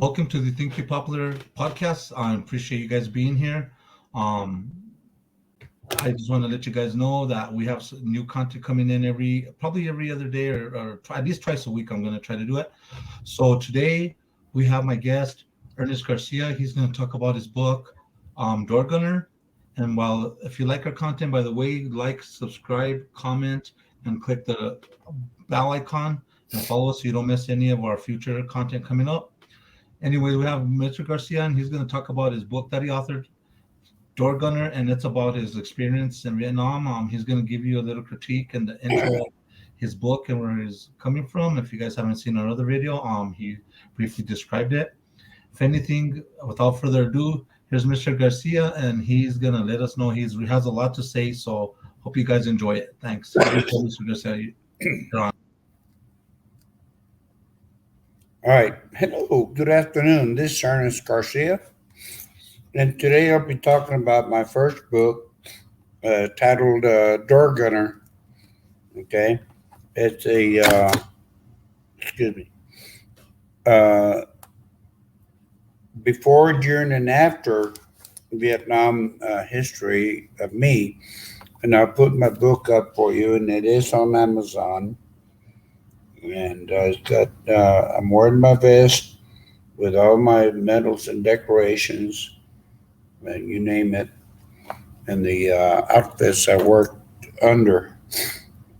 Welcome to the Think You Popular podcast. I appreciate you guys being here. Um, I just want to let you guys know that we have new content coming in probably every other day or at least twice a week. I'm going to try to do it. So today we have my guest, Ernest Garcia. He's going to talk about his book, Door Gunner. And if you like our content, by the way, like, subscribe, comment, and click the bell icon and follow us so you don't miss any of our future content coming up. Anyway, we have Mr. Garcia, and he's going to talk about his book that he authored, Door Gunner, and it's about his experience in Vietnam. He's going to give you a little critique and the intro of his book and where he's coming from. If you guys haven't seen our other video, he briefly described it. If anything, without further ado, here's Mr. Garcia, and he's going to let us know he has a lot to say. So hope you guys enjoy it. Thanks. Mr. Garcia, you're on. All right. Hello. Good afternoon. This is Ernest Garcia. And today I'll be talking about my first book titled Door Gunner. Okay. It's before, during, and after Vietnam history of me. And I'll put my book up for you, and it is on Amazon. And it's got, I'm wearing my vest with all my medals and decorations, and you name it, and the outfits I worked under,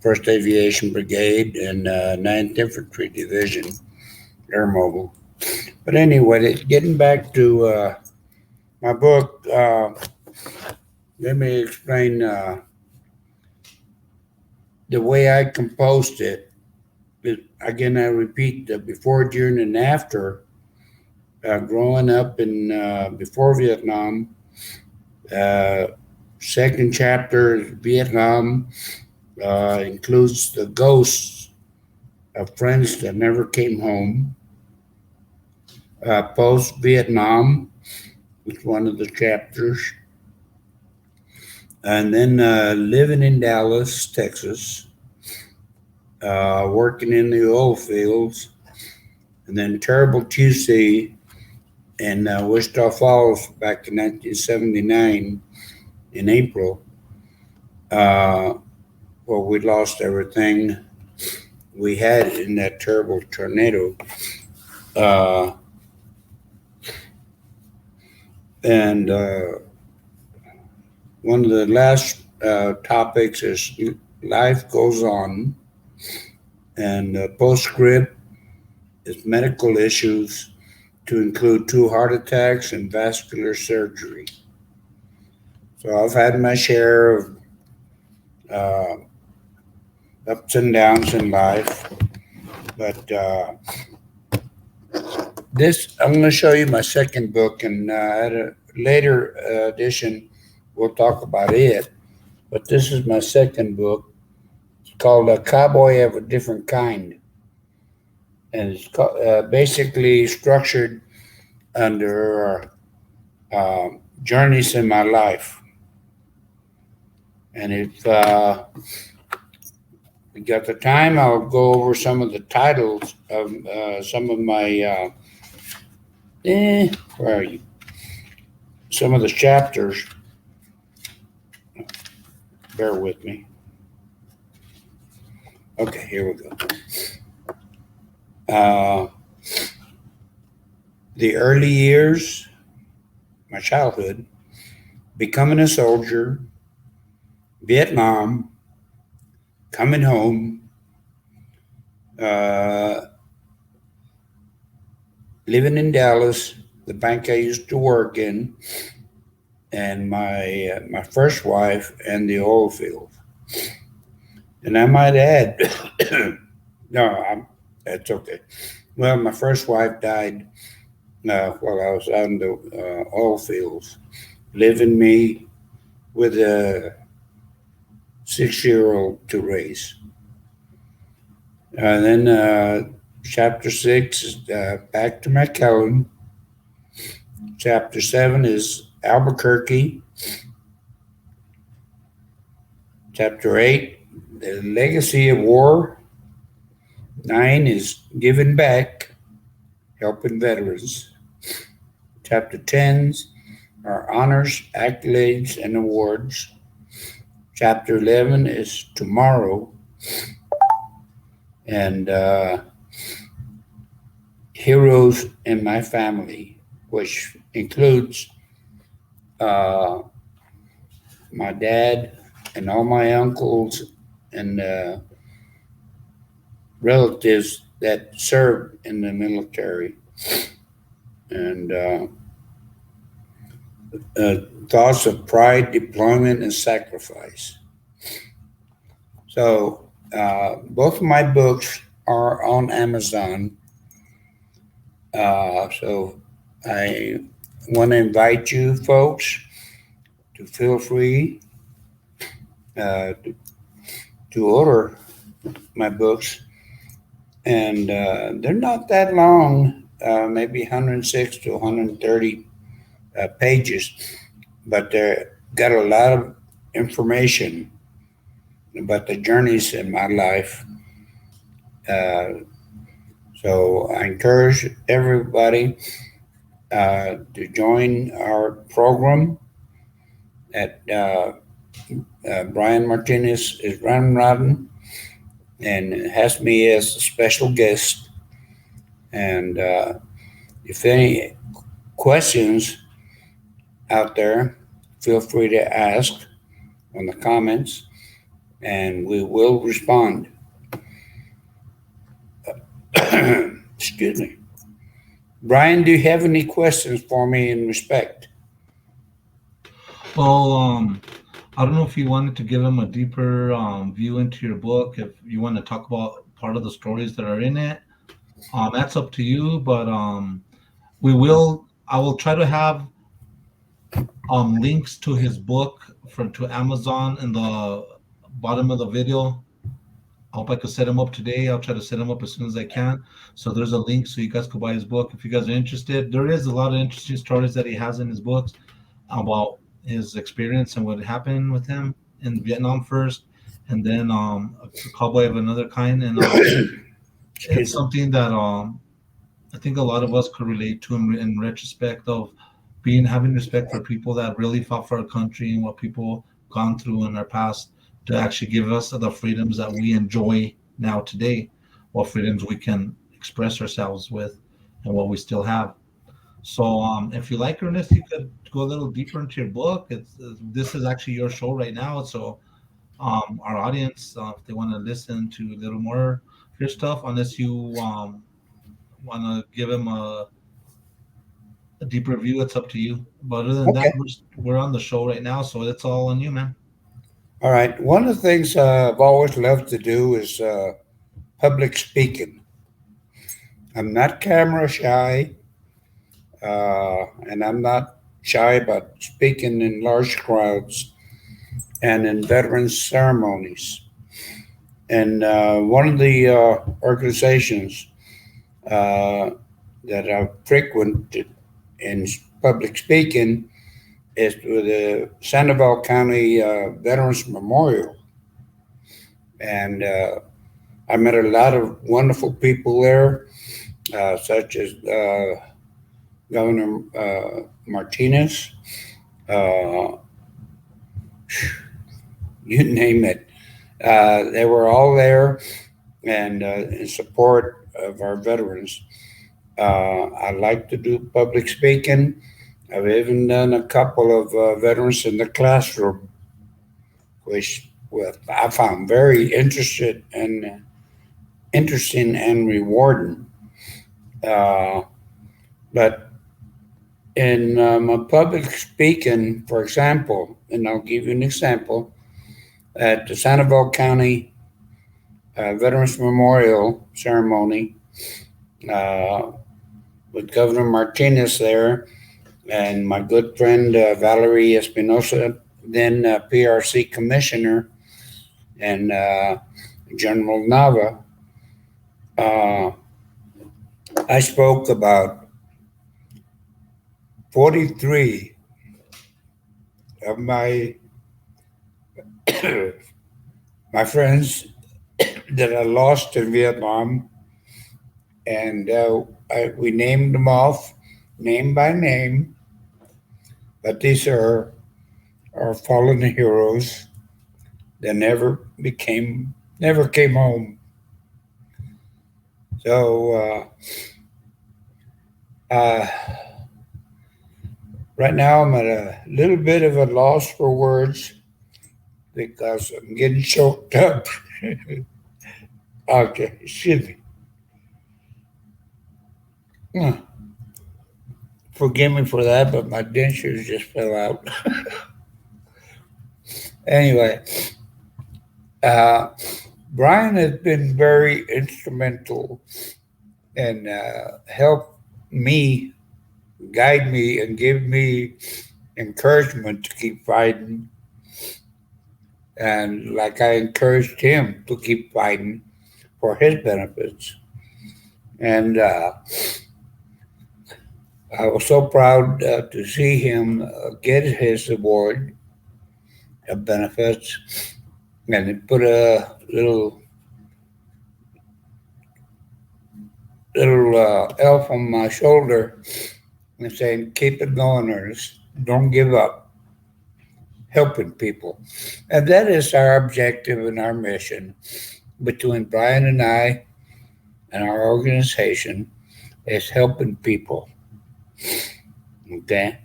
1st Aviation Brigade and 9th Infantry Division, Air Mobile. But anyway, getting back to my book, let me explain the way I composed it. Again, I repeat, before, during, and after, growing up in before Vietnam. Second chapter, Vietnam, includes the ghosts of friends that never came home. Post-Vietnam is one of the chapters. And then living in Dallas, Texas. Working in the oil fields, and then Terrible Tuesday in Wichita Falls back in 1979 in April, where we lost everything we had in that terrible tornado. And one of the last topics is life goes on. And postscript is medical issues to include 2 heart attacks and vascular surgery. So I've had my share of ups and downs in life. But I'm going to show you my second book, and at a later edition, we'll talk about it. But this is my second book. Called a Cowboy of a Different Kind, and it's basically structured under journeys in my life. And if we got the time, I'll go over some of the titles of some of my where are you? Some of the chapters. Bear with me. Okay, here we go. The early years, my childhood, becoming a soldier, Vietnam, coming home, living in Dallas, the bank I used to work in, and my first wife, and the oil field. And I might add, that's okay. Well, my first wife died while I was out in the oil fields, leaving me with a 6-year-old to raise. And then chapter 6 is back to McAllen. Chapter 7 is Albuquerque. Chapter 8, the legacy of war. 9 is giving back, helping veterans. Chapter 10 are honors, accolades, and awards. Chapter 11 is tomorrow, and heroes in my family, which includes uh, my dad and all my uncles and relatives that served in the military, and thoughts of pride, deployment, and sacrifice. So, both of my books are on Amazon. So, I want to invite you folks to feel free to order my books, and they're not that long, maybe 106 to 130 pages, but they got a lot of information about the journeys in my life. Uh, so I encourage everybody to join our program at Brian Martinez is running and has me as a special guest. And if any questions out there, feel free to ask on the comments and we will respond. Excuse me. Brian, do you have any questions for me in respect? Well, I don't know if you wanted to give them a deeper view into your book. If you want to talk about part of the stories that are in it, that's up to you. But I will try to have links to his book to Amazon in the bottom of the video. I hope I could set him up today. I'll try to set him up as soon as I can. So there's a link so you guys could buy his book if you guys are interested. There is a lot of interesting stories that he has in his books about his experience and what happened with him in Vietnam first, and then a cowboy of another kind. And it's something that I think a lot of us could relate to in retrospect of having respect for people that really fought for our country and what people gone through in our past to actually give us the freedoms that we enjoy now today, what freedoms we can express ourselves with, and what we still have. So, if you like, Ernest, you could go a little deeper into your book. This is actually your show right now, so our audience, if they want to listen to a little more of your stuff, unless you want to give them a deeper view, it's up to you. But other than that, Okay. we're on the show right now, so it's all on you, man. All right. One of the things I've always loved to do is public speaking. I'm not camera shy, and I'm not shy about speaking in large crowds and in veterans ceremonies. And one of the organizations uh, that I've frequented in public speaking is with the Sandoval County Veterans Memorial. And I met a lot of wonderful people there, such as Governor Martinez, uh, you name it. They were all there and in support of our veterans. I like to do public speaking. I've even done a couple of veterans in the classroom, which I found very interesting and rewarding. Uh, but in my public speaking, for example, and I'll give you an example, at the Sandoval County Veterans Memorial ceremony uh, with Governor Martinez there and my good friend Valerie Espinosa, then PRC Commissioner, and General Nava. Uh, I spoke about 43 of my friends that I lost in Vietnam, and we named them off name by name, but these are our fallen heroes that never came home. So uh, right now I'm at a little bit of a loss for words because I'm getting choked up. Okay, excuse me. Hmm. Forgive me for that, but my dentures just fell out. Anyway, uh, Brian has been very instrumental in help me, guide me, and give me encouragement to keep fighting. And like I encouraged him to keep fighting for his benefits. And I was so proud to see him get his award of benefits. And he put a little elf on my shoulder and saying, "Keep it going, Ernest. Don't give up. Helping people." And that is our objective and our mission between Brian and I and our organization is helping people. Okay?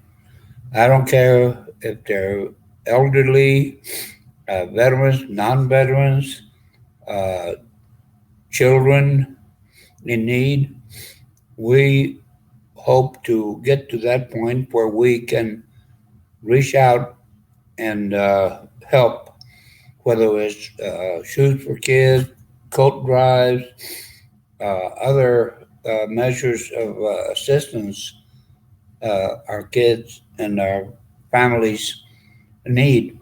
I don't care if they're elderly, veterans, non veterans, uh, children in need. We hope to get to that point where we can reach out and help, whether it's shoes for kids, coat drives, other measures of assistance our kids and our families need.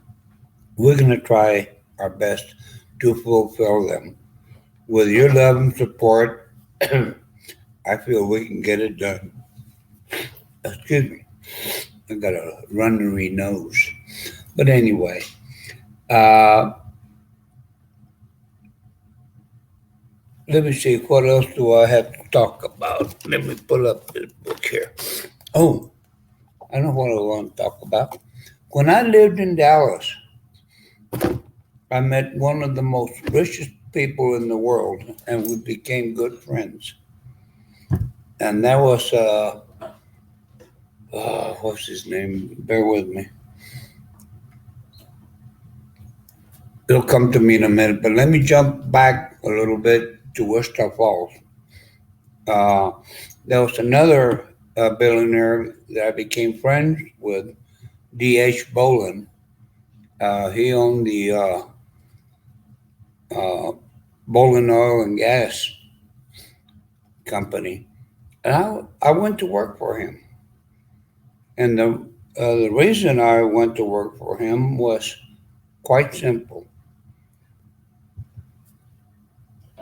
We're going to try our best to fulfill them. With your love and support, I feel we can get it done. Excuse me, I got a runnery nose. But anyway, uh, let me see, what else do I have to talk about? Let me pull up this book here. Oh, I know what I want to talk about. When I lived in Dallas, I met one of the most richest people in the world, and we became good friends. And that was, what's his name? Bear with me. It'll come to me in a minute, but let me jump back a little bit to Wichita Falls. Uh, there was another billionaire that I became friends with, D.H. Bolin. He owned the uh, Bolin Oil and Gas Company. And I went to work for him. And the reason I went to work for him was quite simple.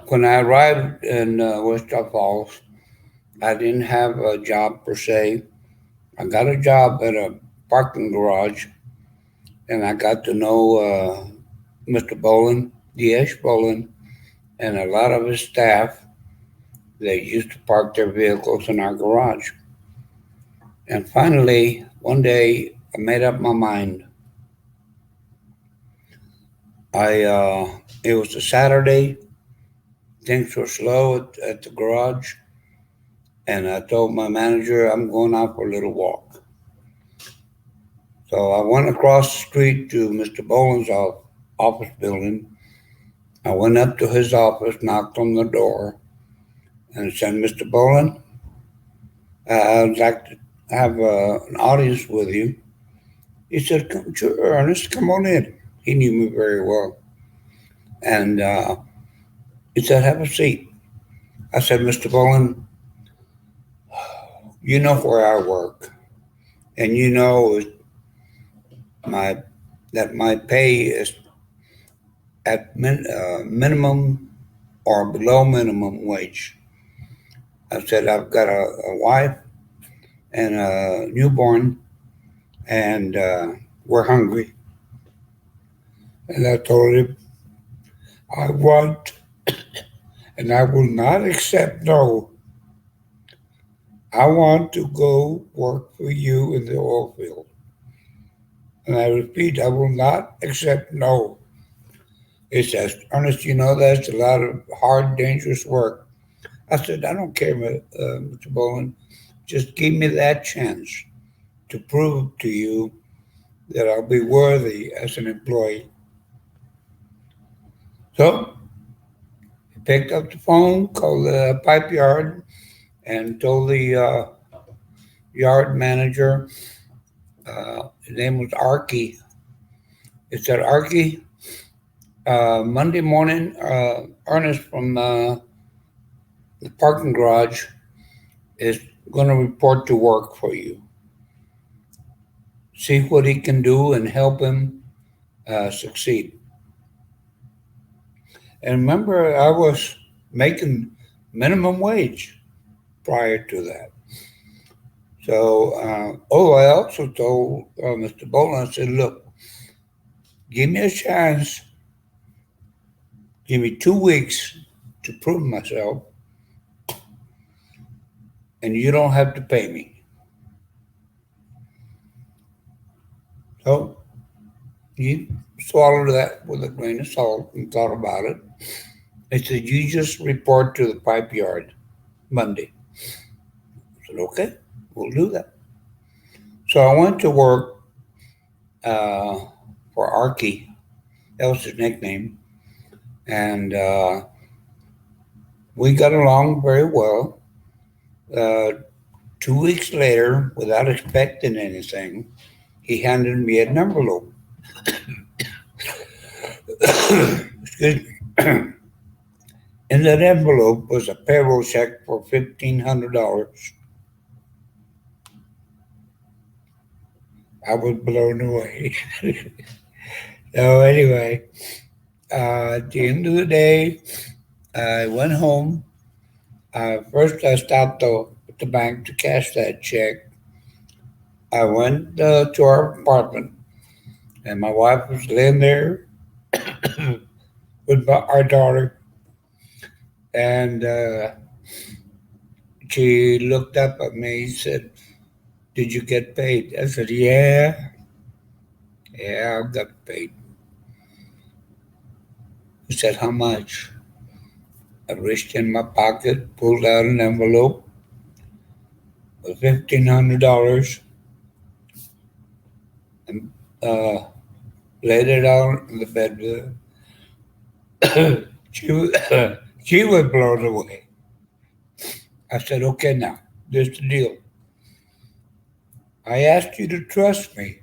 When I arrived in Wichita Falls, I didn't have a job per se. I got a job at a parking garage, and I got to know Mr. Bolin, D.H. Bolin, and a lot of his staff. They used to park their vehicles in our garage. And finally, one day, I made up my mind. It was a Saturday. Things were slow at the garage, and I told my manager I'm going out for a little walk. So I went across the street to Mr. Bolin's office building. I went up to his office, knocked on the door, and said, "Mr. Bolin, I'd like to have an audience with you." He said, "Sure, Ernest, come on in." He knew me very well. And he said, "Have a seat." I said, "Mr. Bolin, you know where I work, and you know my that my pay is at minimum or below minimum wage." I said, "I've got a wife and a newborn, and we're hungry." And I told him, "I want and I will not accept no." I want to go work for you in the oil field. And I repeat, I will not accept no. He says, Ernest, you know that's a lot of hard, dangerous work. I said, I don't care, Mr. Bowen. Just give me that chance to prove to you that I'll be worthy as an employee. So he picked up the phone, called the pipe yard, and told the yard manager, his name was Arky. He said, Arky, Monday morning, Ernest from the parking garage is going to report to work for you. See what he can do and help him succeed. And remember, I was making minimum wage prior to that. So, I also told Mr. Bolin, I said, look, give me a chance, give me 2 weeks to prove myself, and you don't have to pay me. So he swallowed that with a grain of salt and thought about it. He said, you just report to the pipe yard Monday. I said, okay, we'll do that. So I went to work for Arky. That was his nickname. And we got along very well. 2 weeks later, without expecting anything, he handed me an envelope. Excuse me. In that envelope was a payroll check for $1,500. I was blown away. So anyway, at the end of the day, I went home. First, I stopped at the bank to cash that check. I went to our apartment, and my wife was laying there with our daughter, and she looked up at me and said, did you get paid? I said, yeah, I got paid. She said, how much? I reached in my pocket, pulled out an envelope with $1,500 and laid it out on the bed with her. She was blown away. I said, okay, now, this is the deal. I asked you to trust me,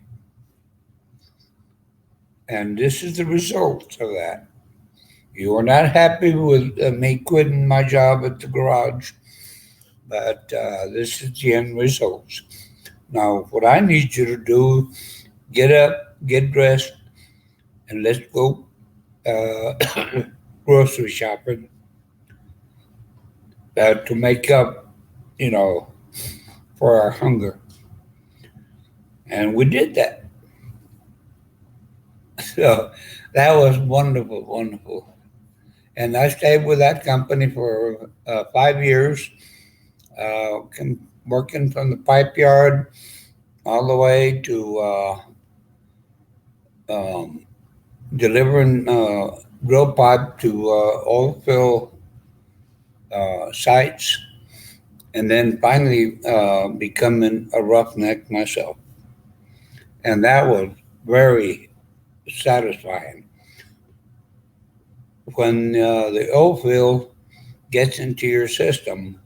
and this is the result of that. You are not happy with me quitting my job at the garage, but this is the end results. Now, what I need you to do, get up, get dressed, and let's go grocery shopping to make up, for our hunger. And we did that. So that was wonderful, wonderful. And I stayed with that company for 5 years, working from the pipe yard all the way to delivering drill pipe to oil field sites, and then finally becoming a roughneck myself. And that was very satisfying. When the oil field gets into your system,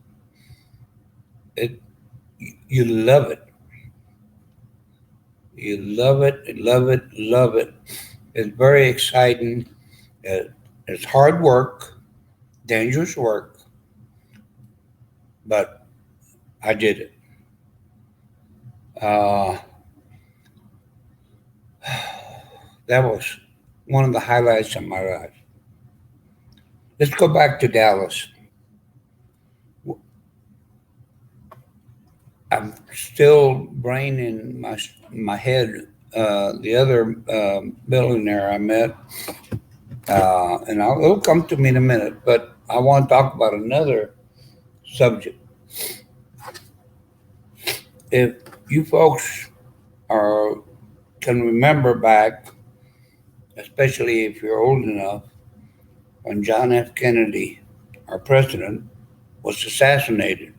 you love it. You love it, love it, love it. It's very exciting. It's hard work, dangerous work, but I did it. That was one of the highlights of my life. Let's go back to Dallas. I'm still braining my head the other billionaire I met, and it'll come to me in a minute, but I want to talk about another subject. if you folks are can remember back, especially if you're old enough, when John F. Kennedy, our president, was assassinated.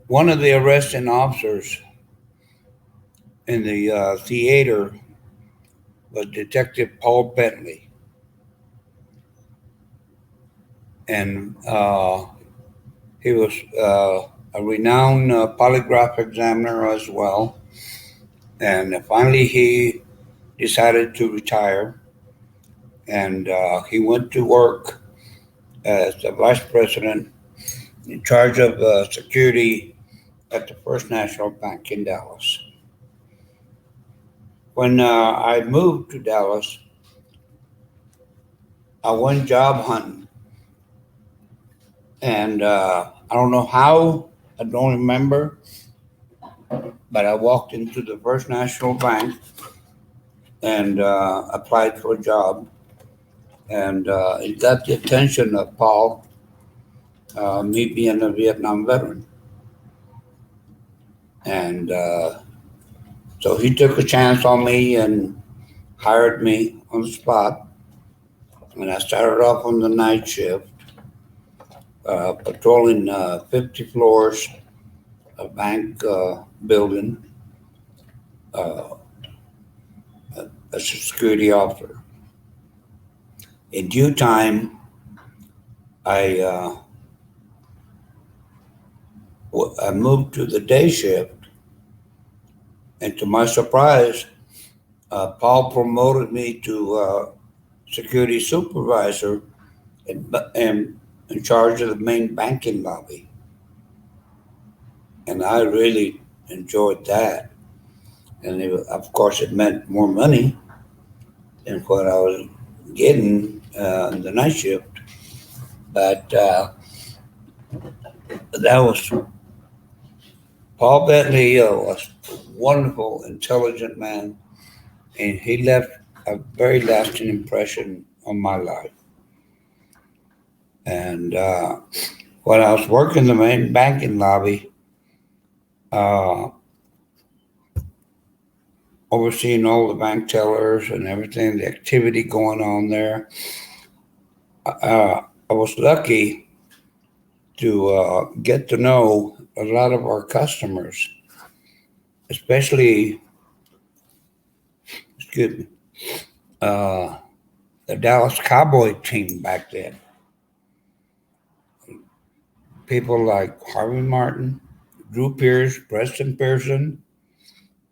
One of the arresting officers in the theater was Detective Paul Bentley, and he was a renowned polygraph examiner as well. And finally, he decided to retire, and he went to work as the vice president in charge of security at the First National Bank in Dallas. When I moved to Dallas, I went job hunting, and I don't know how, I don't remember, but I walked into the First National Bank and applied for a job, and it got the attention of Paul, me being a Vietnam veteran, and so he took a chance on me and hired me on the spot. And I started off on the night shift, patrolling 50 floors of bank building uh, as a security officer. In due time, I I moved to the day shift, and to my surprise, Paul promoted me to security supervisor and in charge of the main banking lobby. And I really enjoyed that. And of course, it meant more money than what I was getting in the night shift. But that was Paul Bentley was a wonderful, intelligent man, and he left a very lasting impression on my life. And when I was working the main banking lobby, uh, overseeing all the bank tellers and everything, the activity going on there, I was lucky to get to know a lot of our customers, especially, excuse me, uh, the Dallas Cowboy team back then. People like Harvey Martin, Drew Pierce, Preston Pearson,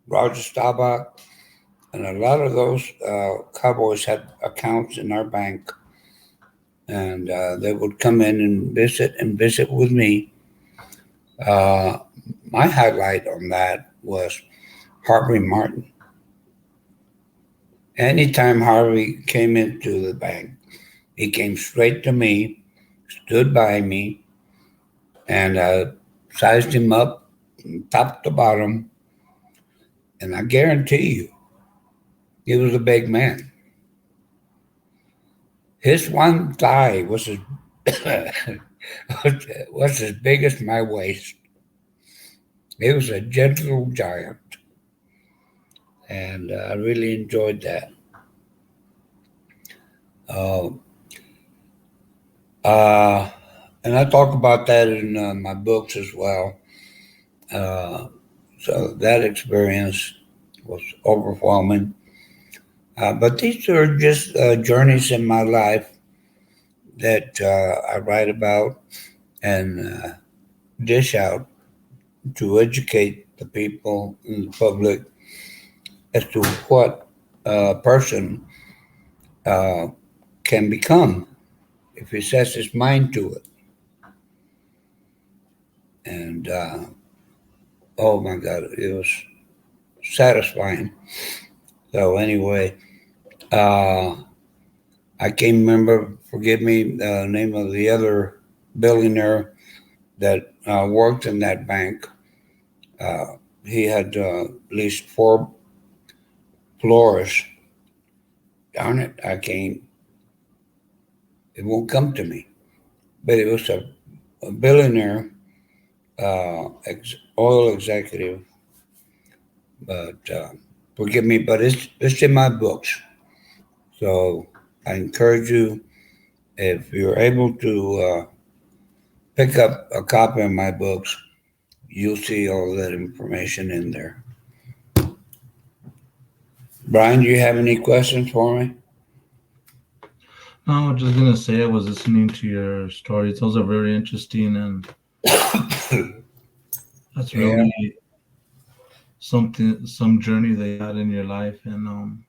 Roger Staubach, and a lot of those Cowboys had accounts in our bank, and they would come in and visit with me. Uh, my highlight on that was Harvey Martin. Anytime Harvey came into the bank, he came straight to me, stood by me, and sized him up from top to bottom. And I guarantee you, he was a big man. His one thigh was as was as big as my waist. He was a gentle giant, and I really enjoyed that. Uh, uh, and I talk about that in my books as well. Uh, so that experience was overwhelming. But these are just journeys in my life that I write about and dish out to educate the people and the public as to what a person uh, can become if he sets his mind to it. And oh my God, it was satisfying. So anyway, uh, I can't remember, forgive me, the name of the other billionaire that worked in that bank. Uh, he had at least 4 floors. Darn it, I can't, it won't come to me. But it was a a billionaire oil executive, but forgive me, but it's in my books. So I encourage you, if you're able to pick up a copy of my books, you'll see all that information in there. Brian, do you have any questions for me? No, I'm just gonna say I was listening to your stories. Those are very interesting, and that's Yeah. really some journey they had in your life, and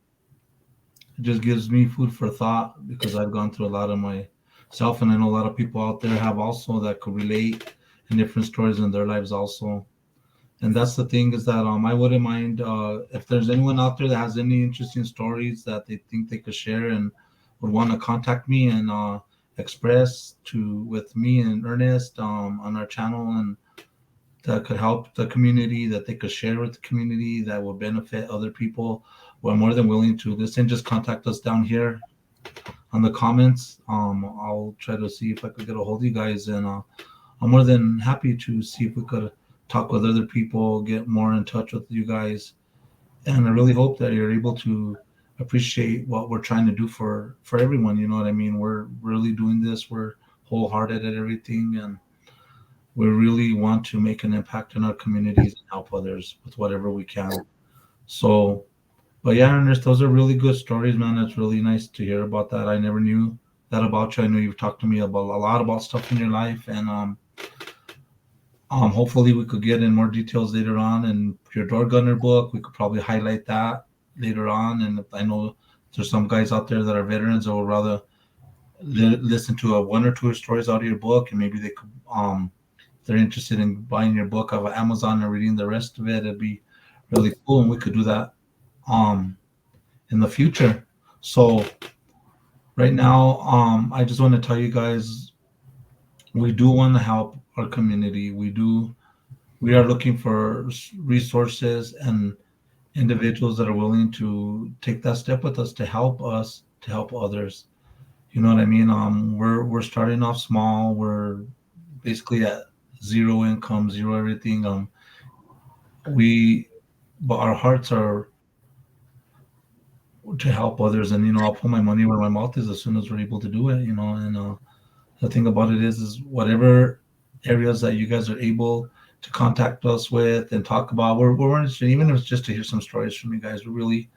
it just gives me food for thought because I've gone through a lot of myself, and I know a lot of people out there have also that could relate in different stories in their lives also. And that's the thing is that I wouldn't mind if there's anyone out there that has any interesting stories that they think they could share and would want to contact me and express to with me and Ernest on our channel, and that could help the community, that they could share with the community, that will benefit other people. We're more than willing to listen. Just contact us down here on the comments. I'll try to see if I could get a hold of you guys, and I'm more than happy to see if we could talk with other people, get more in touch with you guys. And I really hope that you're able to appreciate what we're trying to do for everyone. You know what I mean? We're really doing this. We're wholehearted at everything, and we really want to make an impact in our communities and help others with whatever we can. So, but yeah, Ernest, those are really good stories, man. It's really nice to hear about that. I never knew that about you. I know you've talked to me about a lot about stuff in your life, and hopefully we could get in more details later on. And your door gunner book, we could probably highlight that later on. And I know there's some guys out there that are veterans that would rather listen to a one or two stories out of your book, and maybe they could, if they're interested in buying your book off of Amazon and reading the rest of it, it'd be really cool. And we could do that um, in the future. So right now, I just want to tell you guys, we do want to help our community. We are looking for resources and individuals that are willing to take that step with us to help others. You know what I mean? We're starting off small. We're basically at zero income, zero everything. We but our hearts are to help others, and I'll put my money where my mouth is as soon as we're able to do it. And the thing about it is whatever areas that you guys are able to contact us with and talk about, we're interested, even if it's just to hear some stories from you guys. We really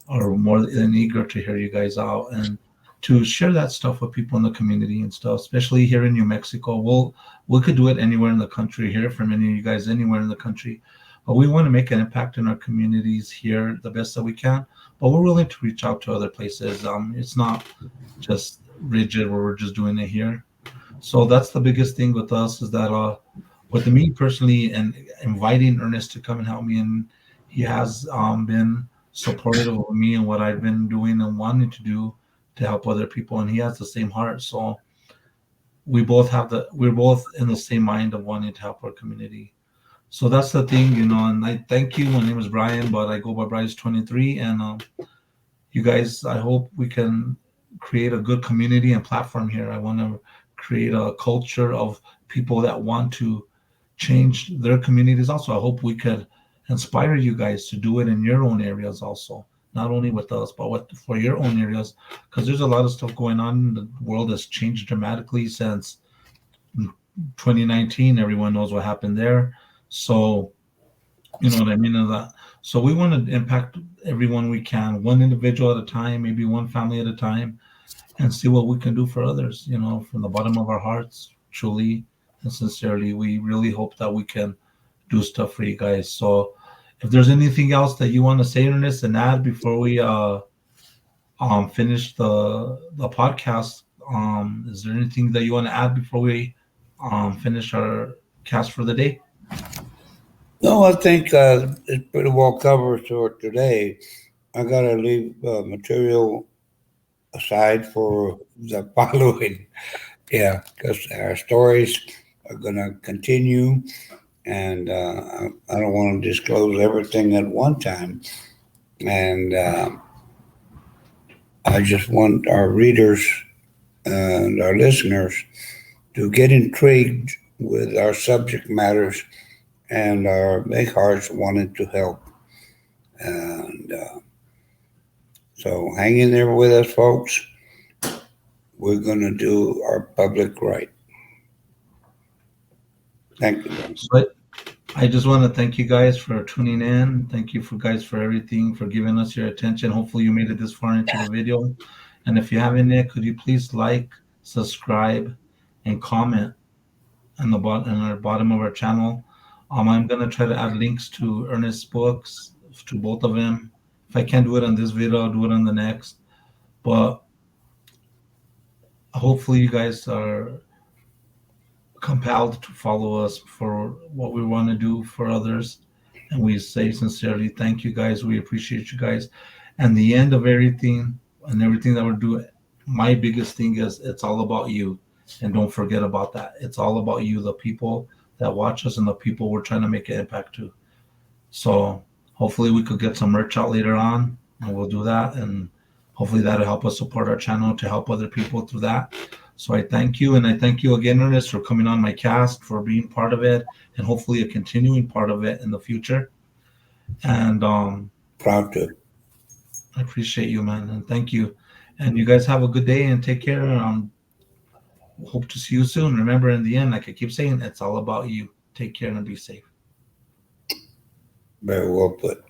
are more than eager to hear you guys out and to share that stuff with people in the community and stuff, especially here in New Mexico. We could do it anywhere in the country, hear from any of you guys anywhere in the country. But we want to make an impact in our communities here the best that we can. But we're willing to reach out to other places. It's not just rigid where we're just doing it here. So that's the biggest thing with us is that with me personally and inviting Ernest to come and help me, and he has been supportive of me and what I've been doing and wanting to do to help other people, and he has the same heart. So we're both in the same mind of wanting to help our community. So that's the thing, and I thank you. My name is Brian, but I go by Bryce23, and you guys, I hope we can create a good community and platform here. I want to create a culture of people that want to change their communities also. I hope we could inspire you guys to do it in your own areas also, not only with us, but for your own areas, because there's a lot of stuff going on. The world has changed dramatically since 2019. Everyone knows what happened there. So, you know what I mean? So we want to impact everyone we can, one individual at a time, maybe one family at a time, and see what we can do for others, from the bottom of our hearts, truly and sincerely. We really hope that we can do stuff for you guys. So if there's anything else that you want to say, Ernest, and add before we finish the podcast, is there anything that you want to add before we finish our cast for the day? No, I think it's pretty well covered for today. I got to leave material aside for the following. Yeah, because our stories are going to continue, and I don't want to disclose everything at one time. And I just want our readers and our listeners to get intrigued with our subject matters, and our big hearts wanted to help. And so hang in there with us, folks. We're going to do our public right. Thank you, guys. But I just want to thank you guys for tuning in. Thank you guys for everything, for giving us your attention. Hopefully you made it this far into the video. And if you haven't yet, could you please like, subscribe, and comment on our bottom of our channel. I'm gonna try to add links to Ernest's books, to both of them. If I can't do it on this video, I'll do it on the next. But hopefully you guys are compelled to follow us for what we want to do for others. And we say sincerely, thank you guys. We appreciate you guys. And the end of everything and everything that we're doing, my biggest thing is it's all about you. And don't forget about that. It's all about you, the people that watch us and the people we're trying to make an impact to. So hopefully we could get some merch out later on, and we'll do that. And hopefully that'll help us support our channel to help other people through that. So I thank you. And I thank you again, Ernest, for coming on my cast, for being part of it, and hopefully a continuing part of it in the future. And Proud to. I appreciate you, man. And thank you. And you guys have a good day and take care. Hope to see you soon. Remember, in the end, like I keep saying, it's all about you. Take care and be safe. Very well put.